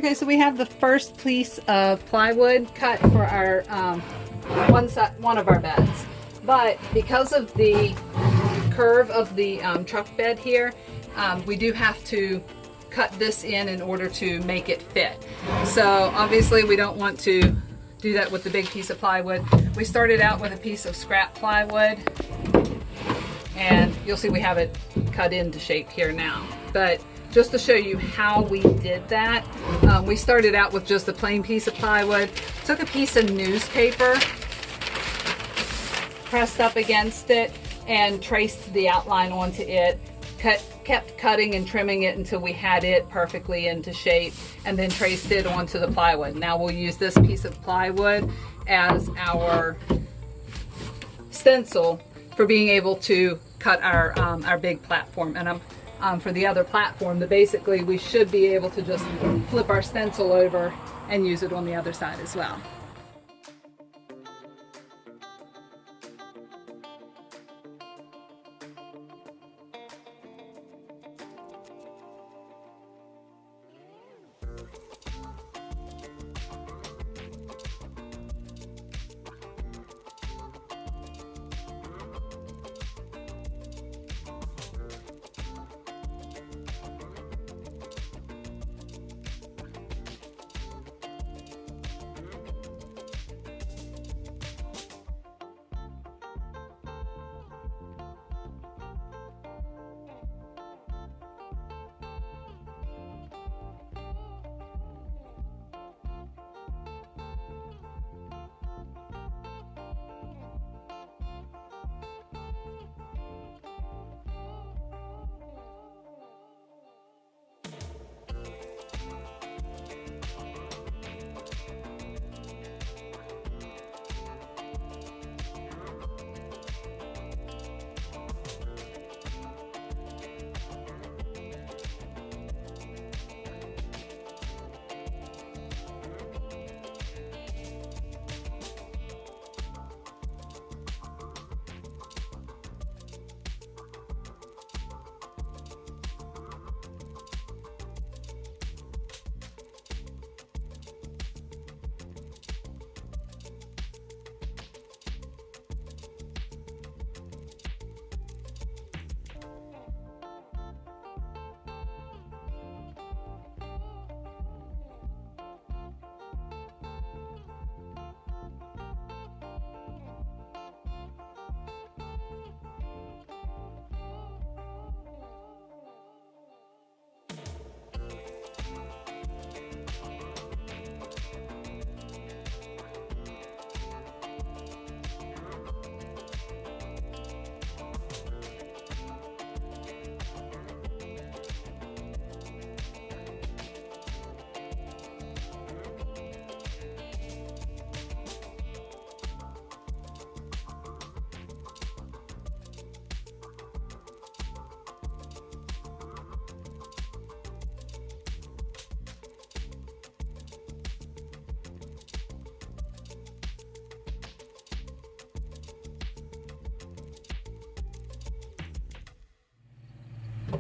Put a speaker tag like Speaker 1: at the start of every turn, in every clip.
Speaker 1: Okay, so we have the first piece of plywood cut for our one of our beds, but because of the curve of the truck bed here, we do have to cut this in order to make it fit. So obviously we don't want to do that with the big piece of plywood. We started out with a piece of scrap plywood, and you'll see we have it cut into shape here now. But just to show you how we did that, we started out with just a plain piece of plywood, took a piece of newspaper, pressed up against it, and traced the outline onto it, kept cutting and trimming it until we had it perfectly into shape, and then traced it onto the plywood. Now we'll use this piece of plywood as our stencil for being able to cut our big platform. And for the other platform, that basically we should be able to just flip our stencil over and use it on the other side as well.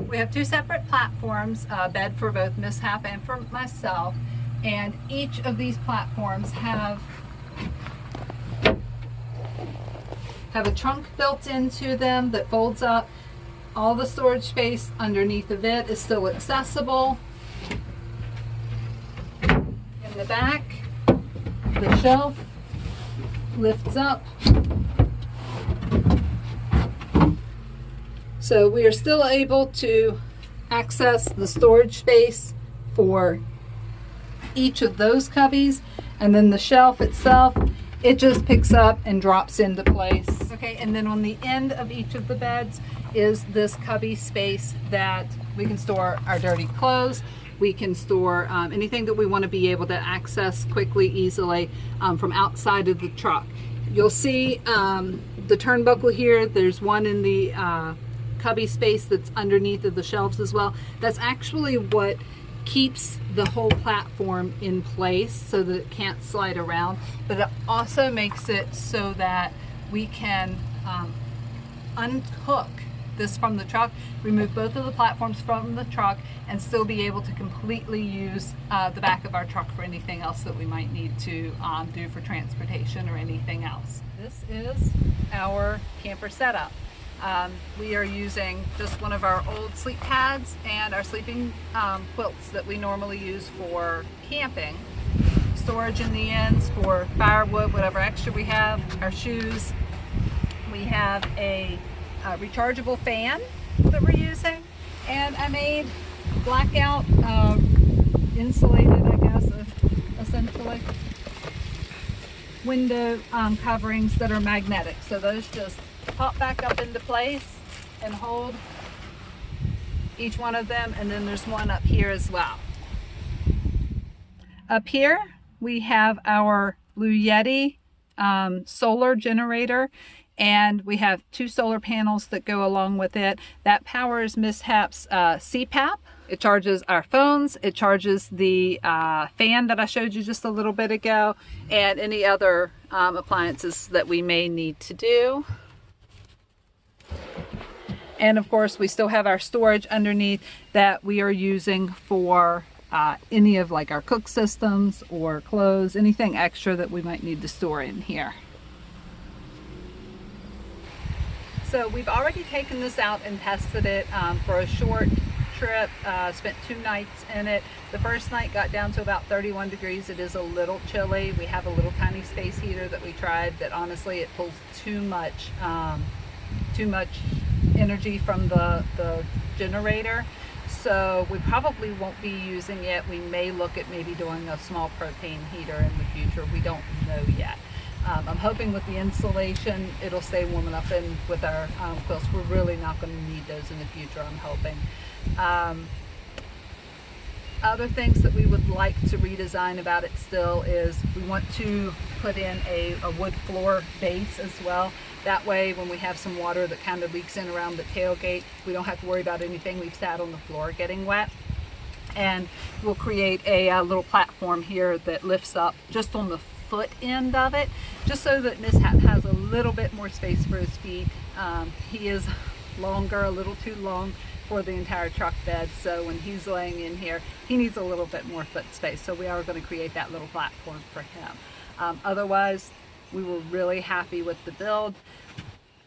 Speaker 1: We have two separate platforms, a bed for both Miss Hap and for myself, and each of these platforms have a trunk built into them that folds up. All the storage space underneath of it is still accessible. In the back, the shelf lifts up. So we are still able to access the storage space for each of those cubbies, and then the shelf itself, it just picks up and drops into place. Okay, and then on the end of each of the beds is this cubby space that we can store our dirty clothes. We can store anything that we want to be able to access quickly, easily from outside of the truck. You'll see the turnbuckle here. There's one in the cubby space that's underneath of the shelves as well. That's actually what keeps the whole platform in place so that it can't slide around, but it also makes it so that we can unhook this from the truck, remove both of the platforms from the truck, and still be able to completely use the back of our truck for anything else that we might need to do for transportation or anything else. This is our camper setup. We are using just one of our old sleep pads and our sleeping quilts that we normally use for camping. Storage in the ends for firewood, whatever extra we have, our shoes. We have a rechargeable fan that we're using, and I made blackout insulated, I guess, essentially window coverings that are magnetic. So those just pop back up into place and hold each one of them, and then there's one up here as well. Up here we have our Blue Yeti solar generator, and we have 2 solar panels that go along with it. That powers Mishap's CPAP. It charges our phones, it charges the fan that I showed you just a little bit ago, and any other appliances that we may need to do. And of course, we still have our storage underneath that we are using for any of like our cook systems or clothes, anything extra that we might need to store in here. So we've already taken this out and tested it for a short trip, spent 2 nights in it. The first night got down to about 31 degrees. It is a little chilly. We have a little tiny space heater that we tried that honestly it pulls too much energy from the generator. So we probably won't be using it. We may look at maybe doing a small propane heater in the future. We don't know yet. I'm hoping with the insulation it'll stay warm enough, and with our quilts we're really not going to need those in the future, I'm hoping. Other things that we would like to redesign about it still is we want to put in a wood floor base as well. That way when we have some water that kind of leaks in around the tailgate, we don't have to worry about anything we've sat on the floor getting wet. And we'll create a little platform here that lifts up just on the foot end of it, just so that Mishap has a little bit more space for his feet. He is longer, a little too long for the entire truck bed, so when he's laying in here he needs a little bit more foot space, so we are going to create that little platform for him. Otherwise we were really happy with the build.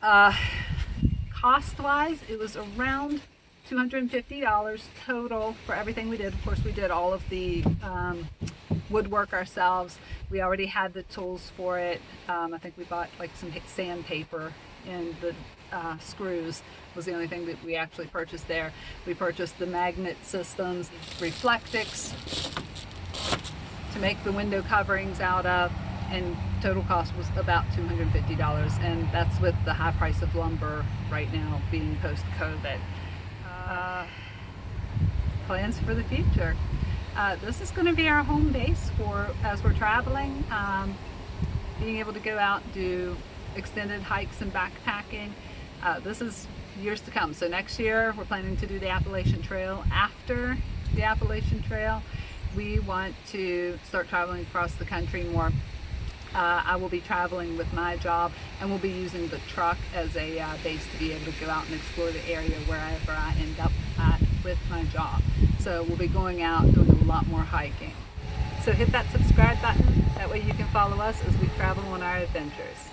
Speaker 1: Cost wise it was around $250 total for everything we did. Of course we did all of the woodwork ourselves. We already had the tools for it. I think we bought like some sandpaper, and the screws was the only thing that we actually purchased there. We purchased the magnet systems, Reflectix to make the window coverings out of, and total cost was about $250, and that's with the high price of lumber right now being post-COVID. Plans for the future. This is going to be our home base for as we're traveling, being able to go out and do extended hikes and backpacking. This is years to come. So next year we're planning to do the Appalachian Trail. After the Appalachian Trail, we want to start traveling across the country more. I will be traveling with my job, and we'll be using the truck as a base to be able to go out and explore the area wherever I end up at with my job. So we'll be going out doing a lot more hiking. So hit that subscribe button, that way you can follow us as we travel on our adventures.